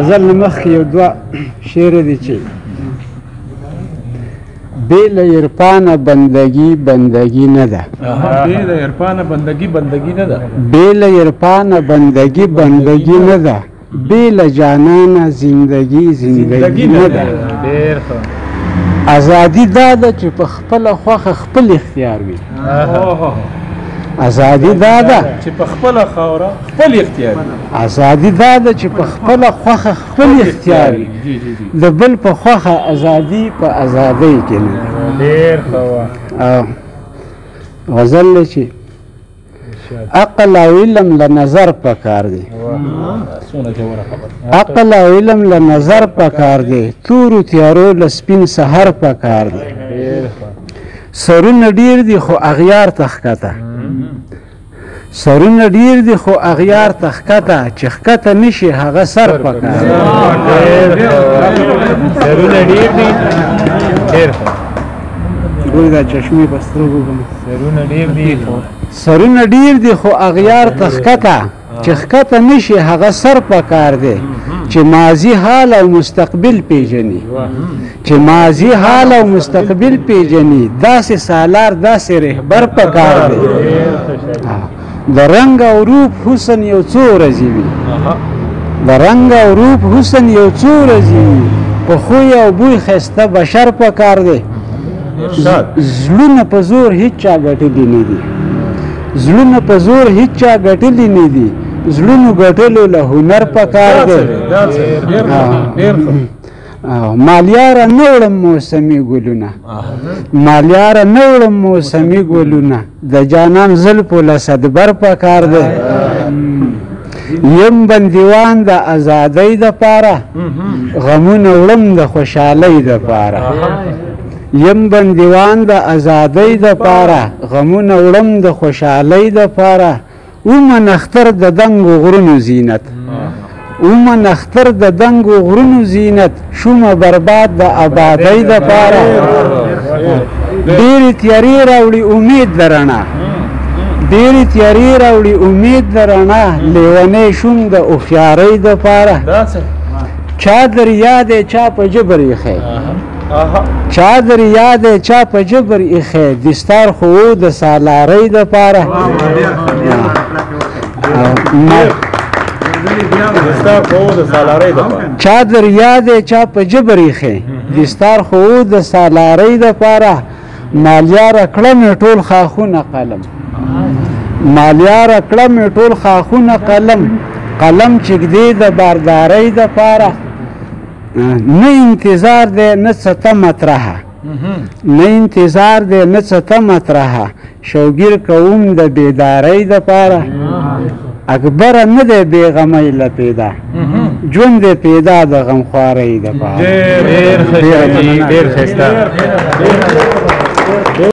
غزل نه مخکې یو دوه شعر دي چې بې له عرفانه بندګي بندګي نه ده بې له عرفانه بندګي بندګي نه ده بې له عرفانه بندګي بندګي نه ده بې له جانانه زندګي زندګي نه ده ډېر ښه ازادي دا ده چې په خپله خوښه خپل اختیار وي ازادي دا ده چې په خپله خاوره خپل اختیار ازادي دا ده چې په خپله خوښه خپل اختیار وي د بل په خوښه ازادي په ازادۍ کې نه ډېر ښه وه غزل دی چې عقل او علم له نظر پکار دی عقل او علم له نظر پکار دی تورو تیارو له سپین سحر پکار دی سرونه ډیر دي خو اغیار تخکته سرونه ډیر دي خو اغیار تخکته چې ښکته نشي هغه سر پکار سرونه ډیر دي ډېر ښه ګورې دا چشمې په سترګو سرونه ډیر دي سرونه ډیر دي خو اغیار تخکته چې ښکته نشي هغه سر پکار دی چې ماضي حال او مستقبل پیژني چې ماضي حال او مستقبل پیژني داسې سالار داسې رهبر پکار دی د رنګ او روپ حسن یو څو ورځې وي د رنګ او روپ حسن یو څو ورځې وي په خوی او بوی ښایسته بشر پکار دی زړونه په زور هیڅ چا ګټلي نه دي زړونه په زور هیڅ چا ګټلي نه دي زړونو ګټلو له هنر پکار دی مالیاره نه وړم موسمي ګلونه مالیاره نه وړم موسمي ګلونه د جانان زلفو له صدبر پکار دی یم بندیوان د ازادۍ دپاره غمونه وړم د خوشحالۍ دپاره یم بندیوان د ازادۍ دپاره غمونه وړم د خوشحالۍ دپاره ومن اختر د دنګو غرونو زینت ومن اختر د دنګو غرونو زینت شومه برباد د آبادۍ دپاره ډېرې تیارې راوړي امید د رڼا ډېرې تیارې راوړي امید د رڼا لیونی شوم د هوښیارۍ دپاره چا در یاد چا په جبر ایښی چا در یاد چا په جبر ایښی دستار خو و د سالارۍ دپاره چا در یاد چا په جبر ایښی دستار خو و د سالارۍ دپاره مالیاره کړه مې ټول خاښونه قلم مالیاره کړه مې ټول خاښونه قلم قلم چږدې د باردارۍ دپاره نه انتظار دی نه څه ته مطرحه نه انتظار دی نه څه ته مطرحه شوګیر کوم د بیدارۍ دپاره اکبره نه دی بېغمۍ له پیدا ژوند دی پیدا د غمخوارۍ دپاره ډېر ښه ډېر ښایسته